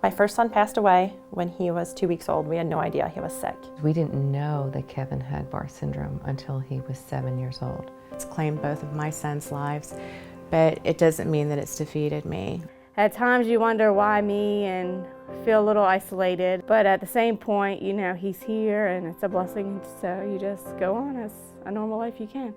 My first son passed away when he was 2 weeks old. We had no idea he was sick. We didn't know that Kevin had Barth syndrome until he was 7 years old. It's claimed both of my sons' lives, but it doesn't mean that it's defeated me. At times you wonder why me and feel a little isolated, but at the same point, you know, he's here and it's a blessing, so you just go on as a normal life you can.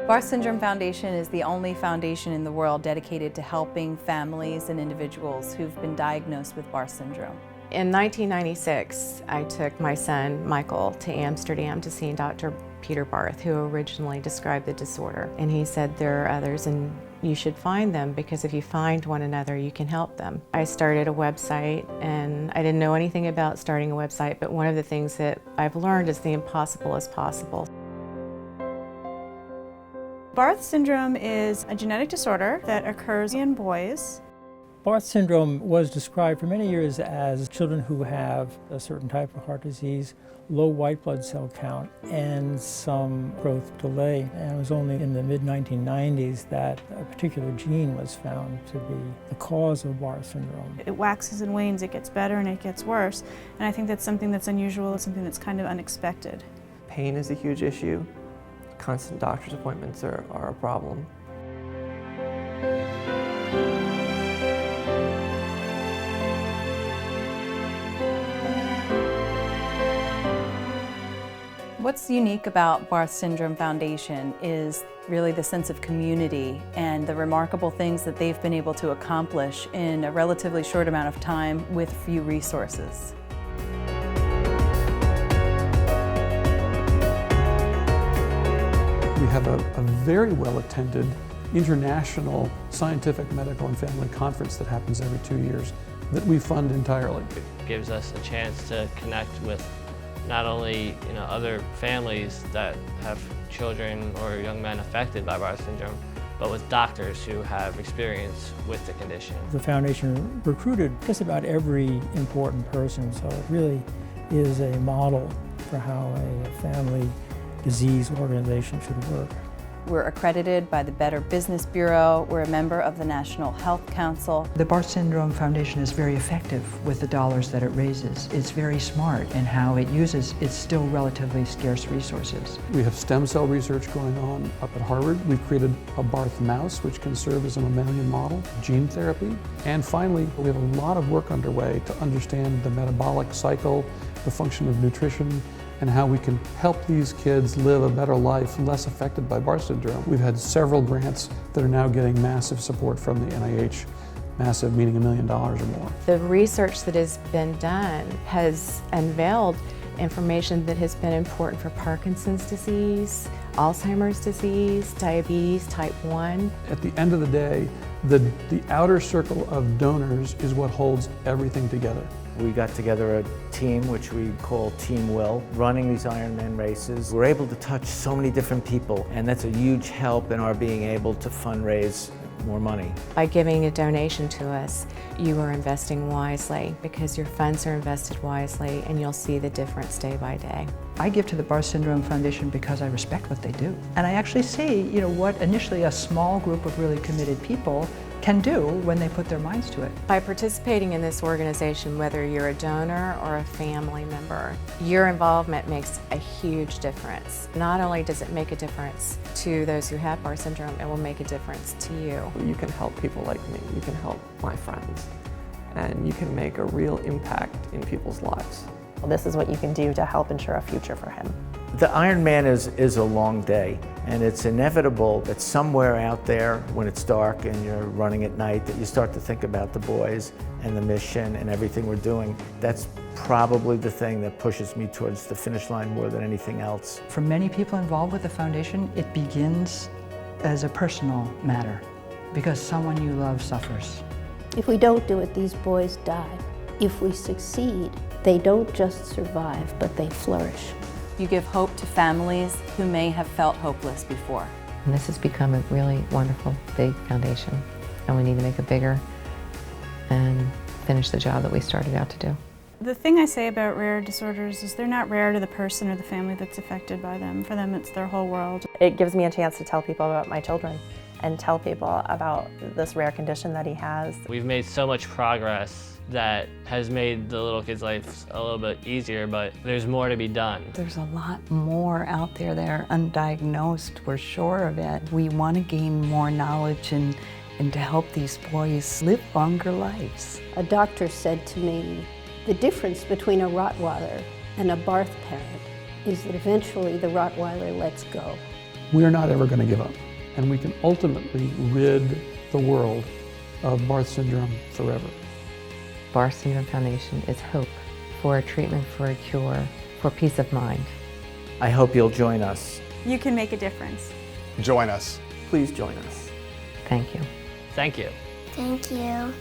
Barth Syndrome Foundation is the only foundation in the world dedicated to helping families and individuals who've been diagnosed with Barth syndrome. In 1996, I took my son, Michael, to Amsterdam to see Dr. Peter Barth, who originally described the disorder. And he said there are others and you should find them, because if you find one another, you can help them. I started a website, and I didn't know anything about starting a website, but one of the things that I've learned is the impossible is possible. Barth syndrome is a genetic disorder that occurs in boys. Barth syndrome was described for many years as children who have a certain type of heart disease, low white blood cell count, and some growth delay. And it was only in the mid-1990s that a particular gene was found to be the cause of Barth syndrome. It waxes and wanes, it gets better and it gets worse. And I think that's something that's unusual, it's something that's kind of unexpected. Pain is a huge issue. Constant doctor's appointments are a problem. What's unique about Barth Syndrome Foundation is really the sense of community and the remarkable things that they've been able to accomplish in a relatively short amount of time with few resources. We have a very well-attended international scientific, medical, and family conference that happens every 2 years that we fund entirely. It gives us a chance to connect with not only other families that have children or young men affected by Barth syndrome, but with doctors who have experience with the condition. The foundation recruited just about every important person, so it really is a model for how a family disease organization should work. We're accredited by the Better Business Bureau. We're a member of the National Health Council. The Barth Syndrome Foundation is very effective with the dollars that it raises. It's very smart in how it uses its still relatively scarce resources. We have stem cell research going on up at Harvard. We've created a Barth mouse, which can serve as a mammalian model, gene therapy. And finally, we have a lot of work underway to understand the metabolic cycle, the function of nutrition, and how we can help these kids live a better life, less affected by Barth syndrome. We've had several grants that are now getting massive support from the NIH, massive meaning $1 million or more. The research that has been done has unveiled information that has been important for Parkinson's disease, Alzheimer's disease, diabetes type 1. At the end of the day, the outer circle of donors is what holds everything together. We got together a team, which we call Team Will, running these Ironman races. We're able to touch so many different people, and that's a huge help in our being able to fundraise more money. By giving a donation to us, you are investing wisely, because your funds are invested wisely, and you'll see the difference day by day. I give to the Barth Syndrome Foundation because I respect what they do. And I actually see, what initially a small group of really committed people can do when they put their minds to it. By participating in this organization, whether you're a donor or a family member, your involvement makes a huge difference. Not only does it make a difference to those who have Barth syndrome, it will make a difference to you. You can help people like me, you can help my friends, and you can make a real impact in people's lives. Well, this is what you can do to help ensure a future for him. The Ironman is a long day, and it's inevitable that somewhere out there, when it's dark and you're running at night, that you start to think about the boys and the mission and everything we're doing. That's probably the thing that pushes me towards the finish line more than anything else. For many people involved with the foundation, it begins as a personal matter because someone you love suffers. If we don't do it, these boys die. If we succeed, they don't just survive, but they flourish. You give hope to families who may have felt hopeless before. And this has become a really wonderful, big foundation, and we need to make it bigger and finish the job that we started out to do. The thing I say about rare disorders is they're not rare to the person or the family that's affected by them. For them, it's their whole world. It gives me a chance to tell people about my children and tell people about this rare condition that he has. We've made so much progress that has made the little kid's life a little bit easier, but there's more to be done. There's a lot more out there that are undiagnosed, we're sure of it. We want to gain more knowledge and to help these boys live longer lives. A doctor said to me, the difference between a Rottweiler and a Barth parent is that eventually the Rottweiler lets go. We're not ever going to give up, and we can ultimately rid the world of Barth syndrome forever. Barth Syndrome Foundation is hope for a treatment, for a cure, for peace of mind. I hope you'll join us. You can make a difference. Join us. Please join us. Thank you. Thank you. Thank you.